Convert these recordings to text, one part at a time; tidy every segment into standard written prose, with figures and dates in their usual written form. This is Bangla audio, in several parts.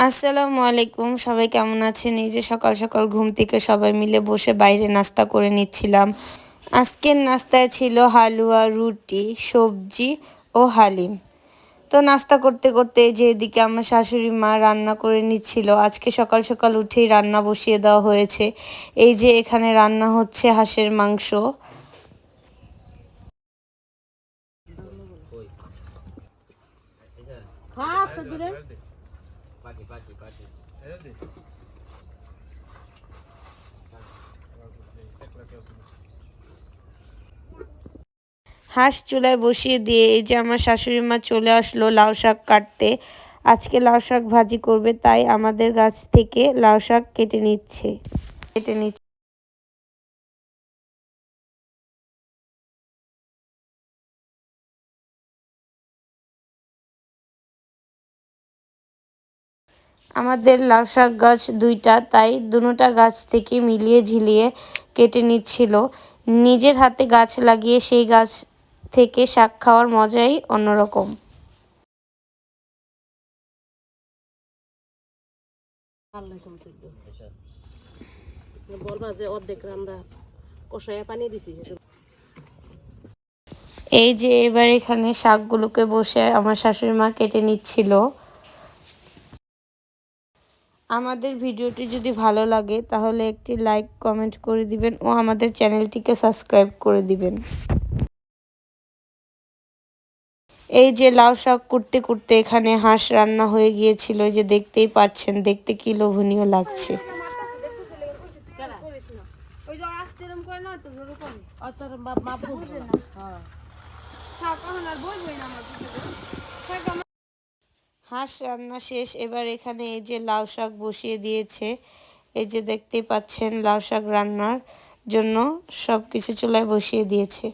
আসসালামু আলাইকুম, সবাই কেমন আছেন? এই যে সকাল সকাল ঘুম থেকে সবাই মিলে বসে বাইরে নাস্তা করে নিচ্ছিলাম। আজকের নাস্তায় ছিল হালুয়া, রুটি, সবজি ও হালিম। তো নাস্তা করতে করতে যে এদিকে আমার শাশুড়ি মা রান্না করে নিচ্ছিল। আজকে সকাল সকাল উঠেই রান্না বসিয়ে দেওয়া হয়েছে। এই যে এখানে রান্না হচ্ছে হাঁসের মাংস। হাঁস চুলায় বসিয়ে দিয়ে এই যে আমার শাশুড়ি মা চলে আসলো লাউ শাক কাটতে। আজকে লাউ শাক ভাজি করবে, তাই আমাদের গাছ থেকে লাউ শাক কেটে নিচ্ছে। আমাদের লাউ শাক গাছ দুইটা, তাই দুটোটা গাছ থেকে মিলিয়ে ঝিলিয়ে কেটে নিচ্ছিল। নিজের হাতে গাছ লাগিয়ে সেই গাছ থেকে শাক খাওয়ার মজাই অন্যরকম। এই যে এবার এখানে শাকগুলোকে বসে আমার শাশুড়ি মা কেটে নিচ্ছিল। আমাদের ভিডিওটি যদি ভালো লাগে তাহলে একটি লাইক কমেন্ট করে দিবেন ও আমাদের চ্যানেলটিকে সাবস্ক্রাইব করে দিবেন। এই যে লাউ শাক কুটতে কুটতে এখানে হাঁস রান্না হয়ে গিয়েছিল, যে দেখতেই পাচ্ছেন, দেখতে কি লোভনীয় লাগছে। হাঁস রান্না শেষ, এবার এখানে এই যে লাউ শাক বসিয়ে দিয়েছে। এই যে দেখতেই পাচ্ছেন লাউ শাক রান্নার জন্য সব কিছু চুলায় বসিয়ে দিয়েছে।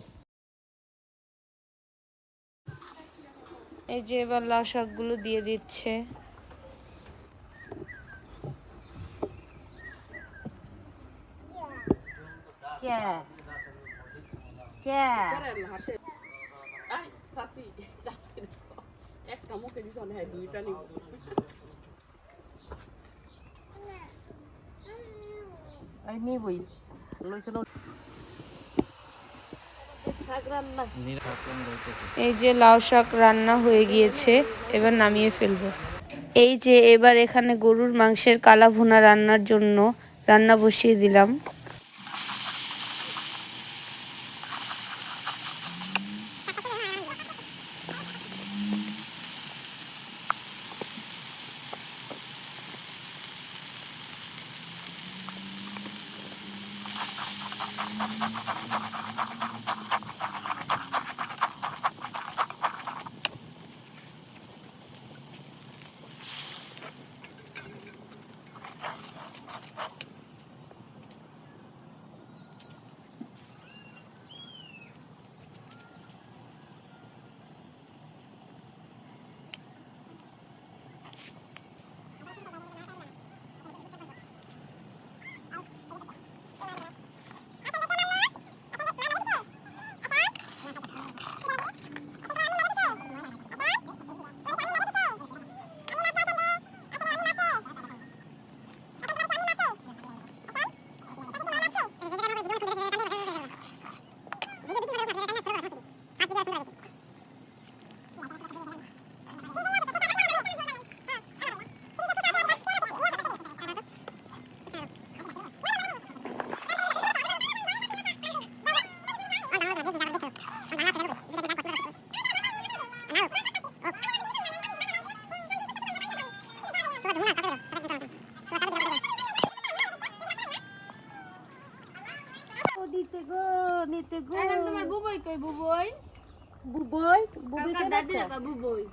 এই যে এবার লাউ শাকগুলো দিয়ে দিচ্ছে। এই যে লাউ শাক রান্না হয়ে গিয়েছে, এবার নামিয়ে ফেলবো। এই যে এবার এখানে গরুর মাংসের কালা ভুনা রান্নার জন্য রান্না বসিয়ে দিলাম। তোমার বুবই কই বুবই বুবই বুবই দাদি বুবই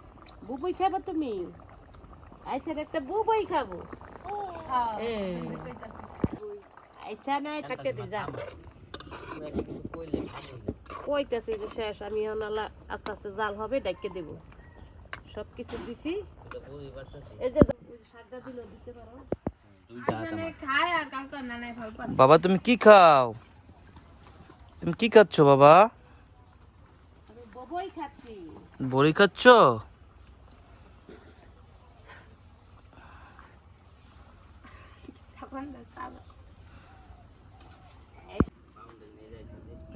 বুবই খাবো তুমি? আচ্ছা একটা বুবই খাবো। আইসা নাই কাটতে দি যা কইতেছি যে শেষ, আমি আস্তে আস্তে জাল হবে ডাইকে দেব। সবকিছু দিছি, এই যে শাকটা দিল দিতে পারো। খায় আর কালকে না নাই ভালো পারে। বাবা তুমি কি খাও? তুমি কি খাচ্ছ বাবা? আমি ববই খাচ্ছি। বড়ি খাচ্ছ?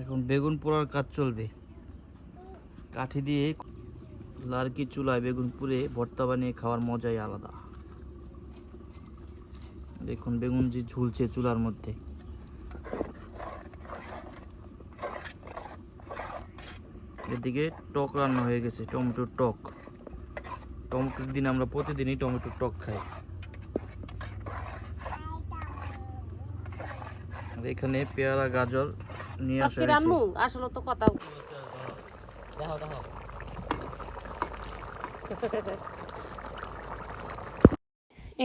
এখন বেগুন পোড়ার কাজ চলবে। কাঠি দিয়ে লার্কি চুলায় বেগুন পুড়ে ভর্তা বানিয়ে খাওয়ার মজাই আলাদা। দেখুন বেগুন যে ঝুলছে চুলার মধ্যে। এদিকে টক রান্না হয়ে গেছে, টমেটোর টক। টমেটোর দিন আমরা প্রতিদিনই টমেটোর টক খাই। আর এখানে পেয়ারা গাজর নিয়ে আসা হয়েছে। রান্নু আসলে তো কথা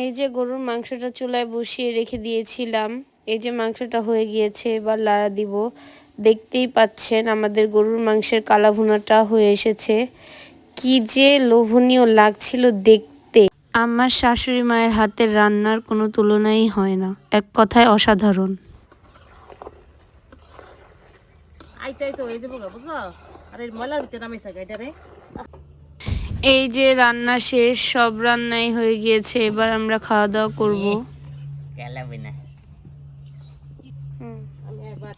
এই যে গরুর মাংসটা চুলায় বসিয়ে রেখে দিয়েছিলাম, এই যে মাংসটা হয়ে গিয়েছে, এবার লাড়া দিব। দেখতেই পাচ্ছেন আমাদের গরুর মাংসের কালা ভুনাটা হয়ে এসেছে। কি যে লোভনীয় লাগছিল দেখতে। আমার শাশুড়ি মায়ের হাতের রান্নার কোনো তুলনাই হয় না, এক কথায় অসাধারণ। আইতাই তো হয়ে যাবো গা, বুঝছো? আর এই ময়লার ভিতরে নামাইছে গা এটা রে। এই যে রান্না শেষ, সব রান্নাই হয়ে গিয়েছে, এবার আমরা খাওয়া দাওয়া করবো। আমি একবার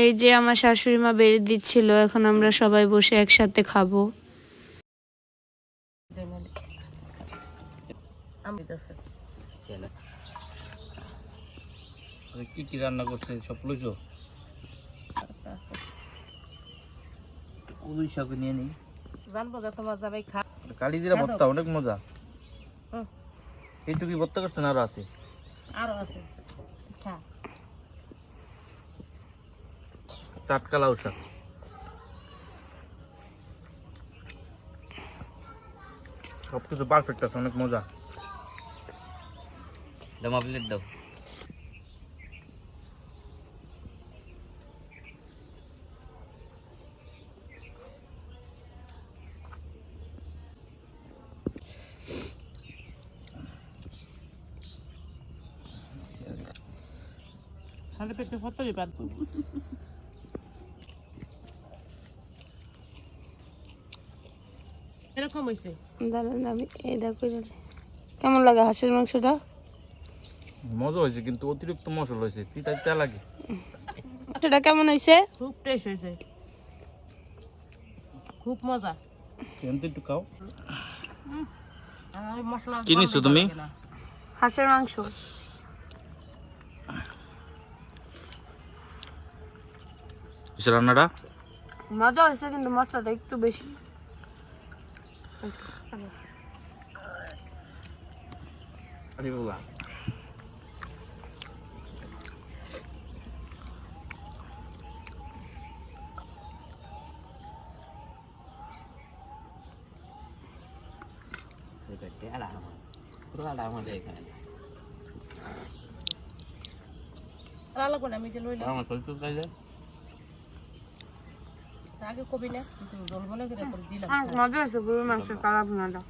এই যে আমার শাশুড়ি মা বেড়ে দিচ্ছিল, এখন আমরা সবাই বসে একসাথে খাবো। আমি দিতেছে কি কি রান্না করছে সব লইছো? কলই শাক নিয়ে নেই। জানবো যে তোমার যাবে খা। কালিজিরা ভর্তা অনেক মজা। হুম। এইটুকুই ভর্তা করছেন আরো আছে? আরো আছে, খা। টাটকা লাউ শাক। সবকিছু পারফেক্ট আছে, অনেক মজা। দাও প্লেট দাও। খালি পেটে ভর্তা দিবা। এরকম হয়েছে। দাঁড়ান আমি এটা করে। কেমন লাগে হাঁসের মাংসটা? মজা হয়েছে, কিন্তু অতিরিক্ত মশলা হয়েছে, তিতা তিতা লাগে। সেটা কেমন হয়েছে? খুব টেস্ট হয়েছে, খুব মজা। এমনি একটু খাও। আর মশলা কি নিচ্ছো তুমি? হাঁসের মাংস। রান্নাটা মজা হয়েছে, কিন্তু মশলাটা একটু বেশি। আমি যে লইলাম আগে কবি না, কিন্তু জল মনে করে দিলাম। মজা হয়েছে গরুর মাংসের কালা ভুনাটা।